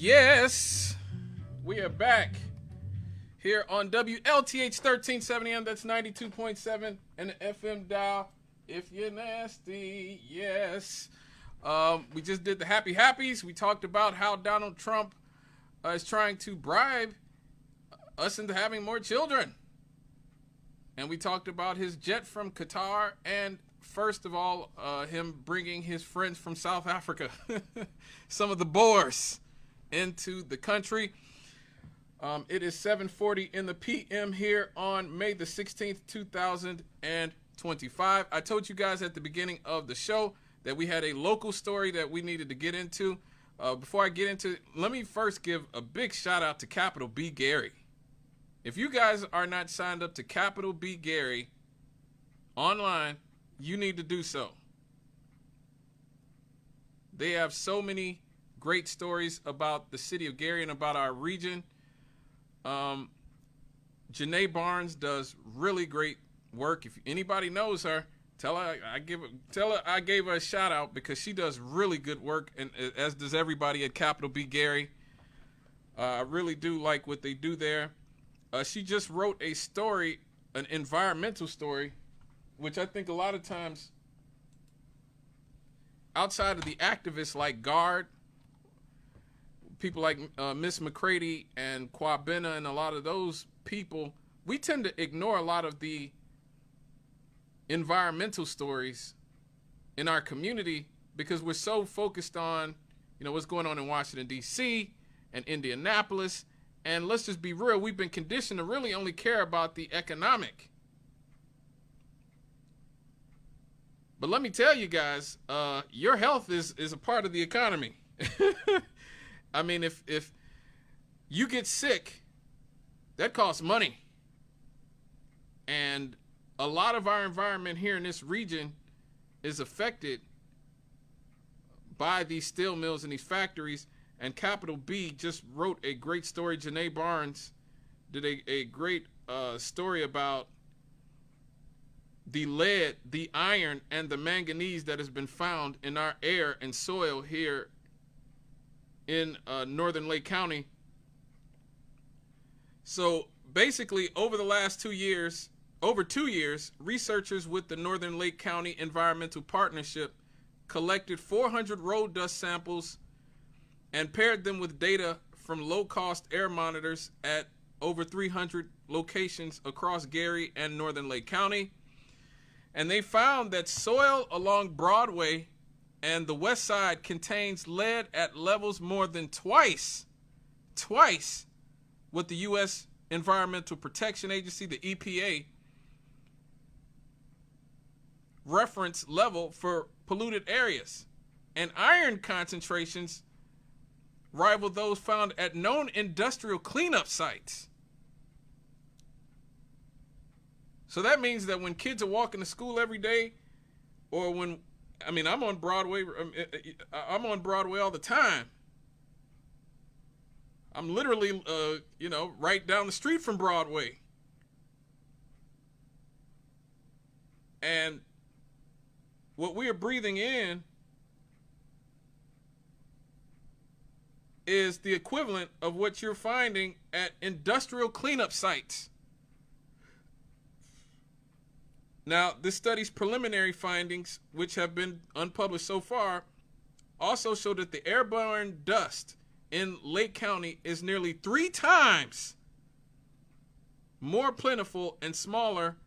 Yes, we are back here on WLTH 1370M. That's 92.7 and the FM dial. If you're nasty, yes. We just did the Happy Happies. We talked about how Donald Trump is trying to bribe us into having more children. And we talked about his jet from Qatar and, first of all, him bringing his friends from South Africa, some of the Boers, into the country. It is 7:40 in the PM here on May the 16th, 2025. I told you guys at the beginning of the show that we had a local story that we needed to get into. Before I get into it, let me first give a big shout out to Capital B Gary. If you guys are not signed up to Capital B Gary online, you need to do so. They have so many great stories about the city of Gary and about our region. Janae Barnes does really great work. If anybody knows her, tell her I gave her a shout out because she does really good work, and as does everybody at Capital B Gary. I really do like what they do there. She just wrote a story, an environmental story, which I think a lot of times outside of the activists like GARD, people like Miss McCready and Kwabena and a lot of those people, we tend to ignore a lot of the environmental stories in our community because we're so focused on, what's going on in Washington, D.C. and Indianapolis. And let's just be real, we've been conditioned to really only care about the economic. But let me tell you guys, your health is a part of the economy. I mean, if you get sick, that costs money. And a lot of our environment here in this region is affected by these steel mills and these factories. And Capital B just wrote a great story. Janae Barnes did a great story about the lead, the iron, and the manganese that has been found in our air and soil here in northern Lake County. So basically, over the last 2 years, researchers with the Northern Lake County Environmental Partnership collected 400 road dust samples and paired them with data from low-cost air monitors at over 300 locations across Gary and Northern Lake County. And they found that soil along Broadway and the west side contains lead at levels more than twice what the U.S. Environmental Protection Agency, the EPA, reference level for polluted areas. And iron concentrations rival those found at known industrial cleanup sites. So that means that when kids are walking to school every day, or I'm on Broadway. I'm on Broadway all the time. I'm literally, right down the street from Broadway. And what we are breathing in is the equivalent of what you're finding at industrial cleanup sites. Now, this study's preliminary findings, which have been unpublished so far, also show that the airborne dust in Lake County is nearly 3 times more plentiful and smaller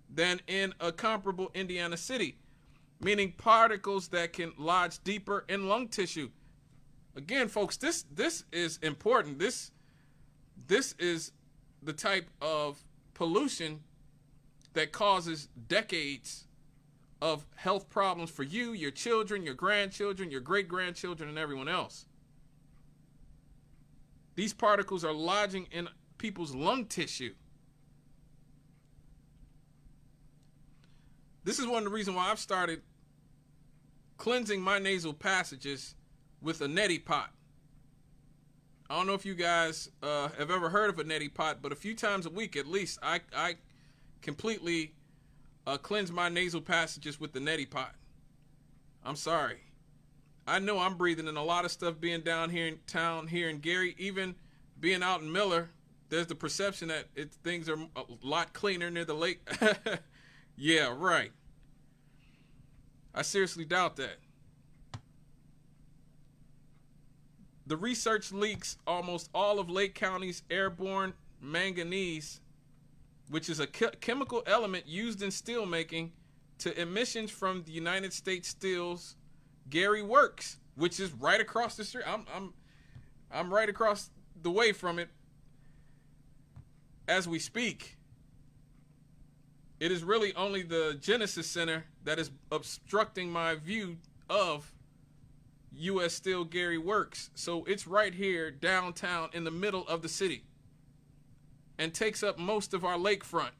than in a comparable Indiana city, meaning particles that can lodge deeper in lung tissue. Again, folks, this is important. This is the type of pollution that causes decades of health problems for you, your children, your grandchildren, your great-grandchildren, and everyone else. These particles are lodging in people's lung tissue. This is one of the reasons why I've started cleansing my nasal passages with a neti pot. I don't know if you guys have ever heard of a neti pot, but a few times a week at least, I completely cleanse my nasal passages with the neti pot. I'm sorry. I know I'm breathing in a lot of stuff being down here in town, here in Gary, even being out in Miller. There's the perception that things are a lot cleaner near the lake. Yeah, right. I seriously doubt that. The research leaks almost all of Lake County's airborne manganese, which is a chemical element used in steelmaking, to emissions from the United States Steel's Gary Works, which is right across the street. I'm right across the way from it as we speak. It is really only the Genesis Center that is obstructing my view of U.S. Steel Gary Works. So it's right here downtown in the middle of the city and takes up most of our lakefront.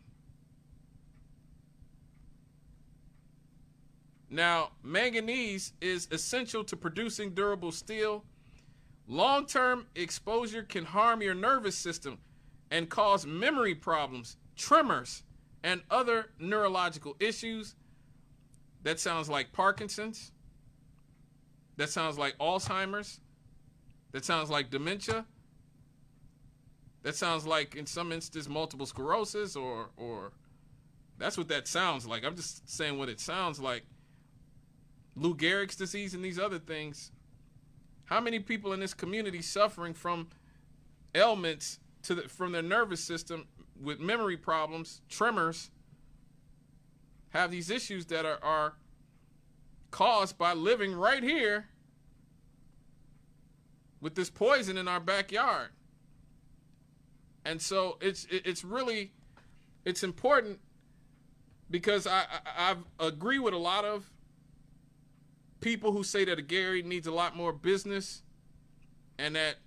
Now, manganese is essential to producing durable steel. Long-term exposure can harm your nervous system and cause memory problems, tremors, and other neurological issues. That sounds like Parkinson's. That sounds like Alzheimer's. That sounds like dementia. That sounds like, in some instances, multiple sclerosis, or that's what that sounds like. I'm just saying what it sounds like. Lou Gehrig's disease and these other things. How many people in this community suffering from ailments from their nervous system with memory problems, tremors, have these issues that are caused by living right here with this poison in our backyard? And so it's really important, because I agree with a lot of people who say that Gary needs a lot more business and that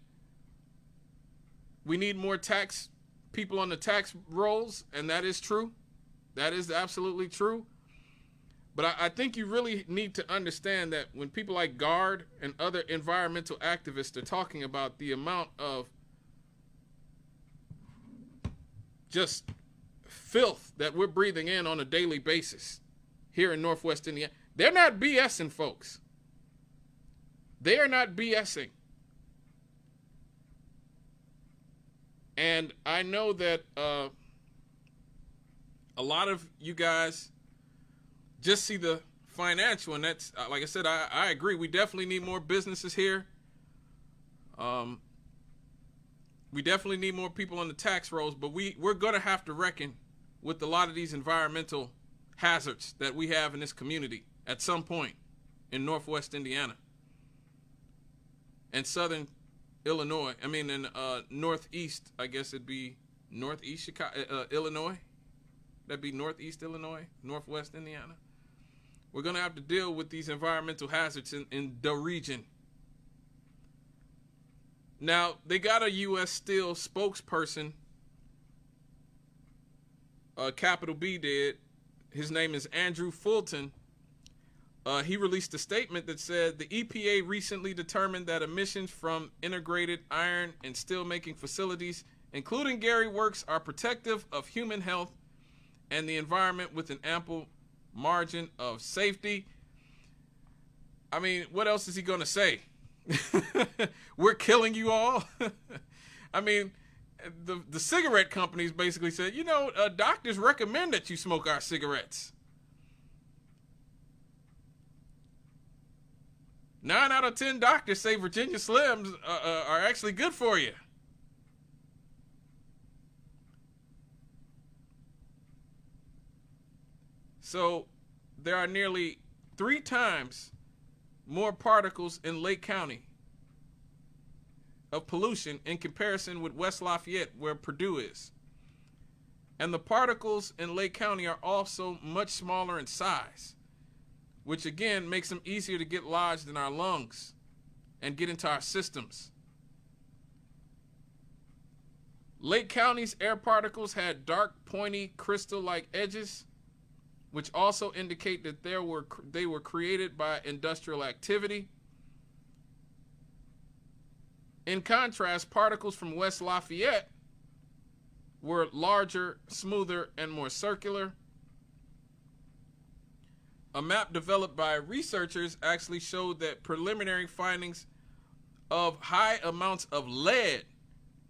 we need more tax people on the tax rolls, and that is true. That is absolutely true. But I think you really need to understand that when people like GARD and other environmental activists are talking about the amount of just filth that we're breathing in on a daily basis here in Northwest Indiana, they're not BSing, folks. They are not BSing. And I know that a lot of you guys just see the financial, and that's, like I said, I agree. We definitely need more businesses here. We definitely need more people on the tax rolls, but we're going to have to reckon with a lot of these environmental hazards that we have in this community at some point in Northwest Indiana and Southern Illinois. I mean, in Northeast, I guess it'd be Northeast Chicago, Illinois. That'd be Northeast Illinois, Northwest Indiana. We're going to have to deal with these environmental hazards in the region. Now, they got a U.S. Steel spokesperson, capital B did. His name is Andrew Fulton. He released a statement that said the EPA recently determined that emissions from integrated iron and steelmaking facilities, including Gary Works, are protective of human health and the environment with an ample margin of safety. I mean, what else is he going to say? We're killing you all. I mean, the cigarette companies basically said, you know, doctors recommend that you smoke our cigarettes. 9 out of 10 doctors say Virginia Slims are actually good for you. So there are nearly 3 times more particles in Lake County of pollution in comparison with West Lafayette, where Purdue is. And the particles in Lake County are also much smaller in size, which again makes them easier to get lodged in our lungs and get into our systems. Lake County's air particles had dark, pointy, crystal-like edges, which also indicate that they were created by industrial activity. In contrast, particles from West Lafayette were larger, smoother, and more circular. a map developed by researchers actually showed that preliminary findings of high amounts of lead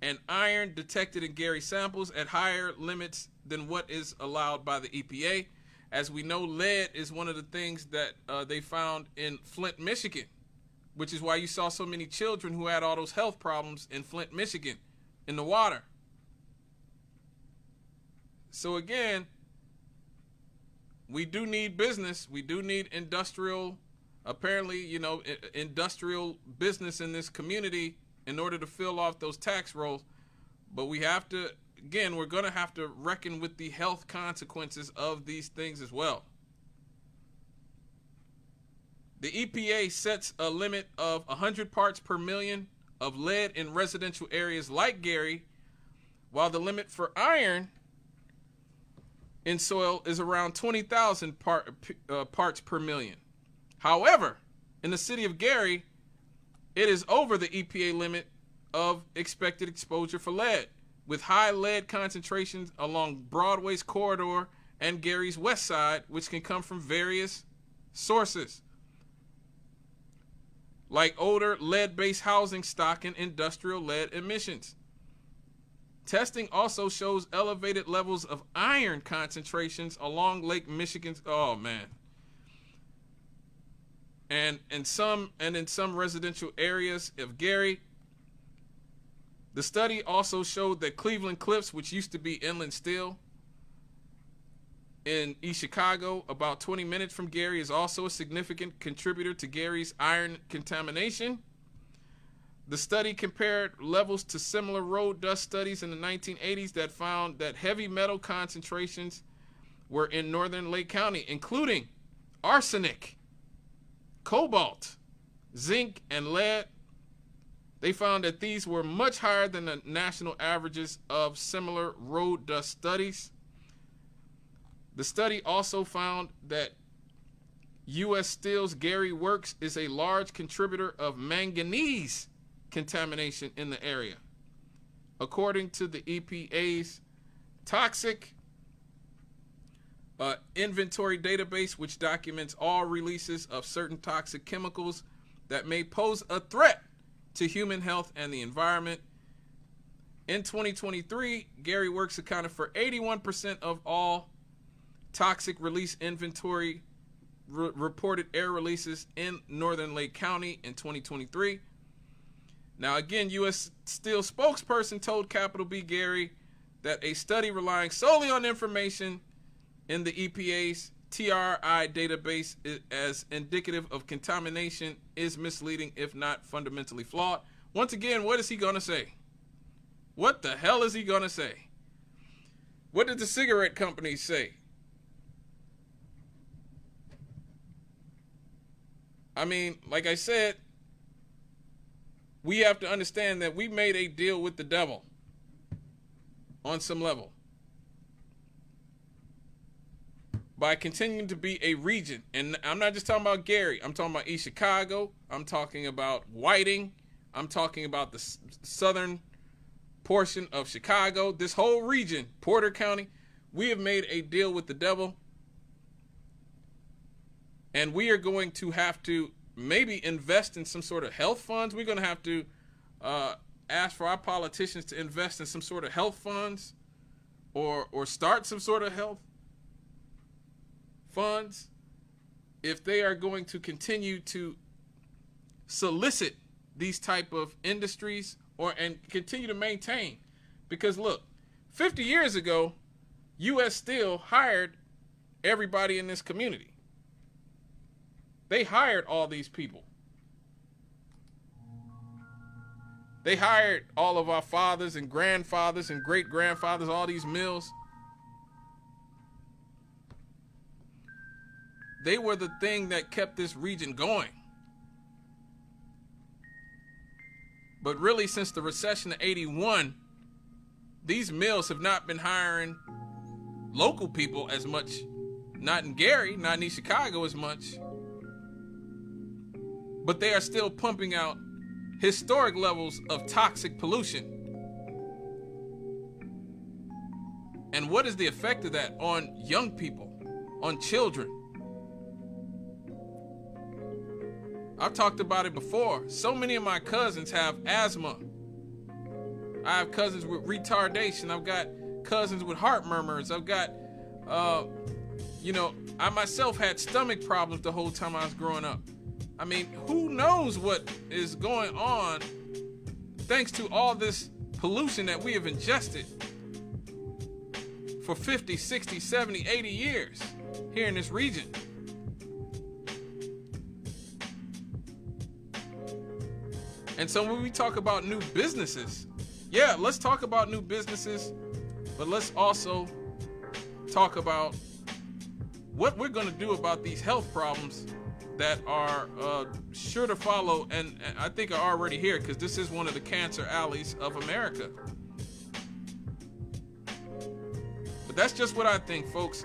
and iron detected in Gary samples at higher limits than what is allowed by the EPA. As we know, lead is one of the things that they found in Flint, Michigan, which is why you saw so many children who had all those health problems in Flint, Michigan, in the water. So again, we do need business. We do need industrial, apparently, you know, industrial business in this community in order to fill off those tax rolls. But we have to, again, we're going to have to reckon with the health consequences of these things as well. The EPA sets a limit of 100 parts per million of lead in residential areas like Gary, while the limit for iron in soil is around 20,000 parts per million. However, in the city of Gary, it is over the EPA limit of expected exposure for lead, with high lead concentrations along Broadway's corridor and Gary's west side, which can come from various sources, like older lead-based housing stock and industrial lead emissions. Testing also shows elevated levels of iron concentrations along Lake Michigan's, oh man, and in some residential areas of Gary. The study also showed that Cleveland Cliffs, which used to be Inland Steel in East Chicago, about 20 minutes from Gary, is also a significant contributor to Gary's iron contamination. The study compared levels to similar road dust studies in the 1980s that found that heavy metal concentrations were in northern Lake County, including arsenic, cobalt, zinc, and lead. They found that these were much higher than the national averages of similar road dust studies. The study also found that U.S. Steel's Gary Works is a large contributor of manganese contamination in the area. According to the EPA's toxic inventory database, which documents all releases of certain toxic chemicals that may pose a threat to human health and the environment. In 2023, Gary Works accounted for 81% of all toxic release inventory reported air releases in northern Lake County in 2023. Now, again, U.S. Steel spokesperson told Capital B Gary that a study relying solely on information in the EPA's TRI database as indicative of contamination is misleading, if not fundamentally flawed. Once again, what is he going to say? What the hell is he going to say? What did the cigarette companies say? I mean, like I said, we have to understand that we made a deal with the devil on some level by continuing to be a region. And I'm not just talking about Gary. I'm talking about East Chicago. I'm talking about Whiting. I'm talking about the southern portion of Chicago. This whole region, Porter County, we have made a deal with the devil. And we are going to have to maybe invest in some sort of health funds. We're going to have to ask for our politicians to invest in some sort of health funds or start some sort of health funds if they are going to continue to solicit these type of industries and continue to maintain. Because look, 50 years ago, U.S. Steel hired everybody in this community. They hired all these people. They hired all of our fathers and grandfathers and great-grandfathers, all these mills. They were the thing that kept this region going. But really, since the recession of 81, these mills have not been hiring local people as much. Not in Gary, not in East Chicago as much. But they are still pumping out historic levels of toxic pollution. And what is the effect of that on young people, on children? I've talked about it before. So many of my cousins have asthma. I have cousins with retardation. I've got cousins with heart murmurs. I've got, I myself had stomach problems the whole time I was growing up. I mean, who knows what is going on thanks to all this pollution that we have ingested for 50, 60, 70, 80 years here in this region. And so when we talk about new businesses, yeah, let's talk about new businesses, but let's also talk about what we're going to do about these health problems that are sure to follow, and I think are already here, because this is one of the cancer alleys of America. But that's just what I think, folks.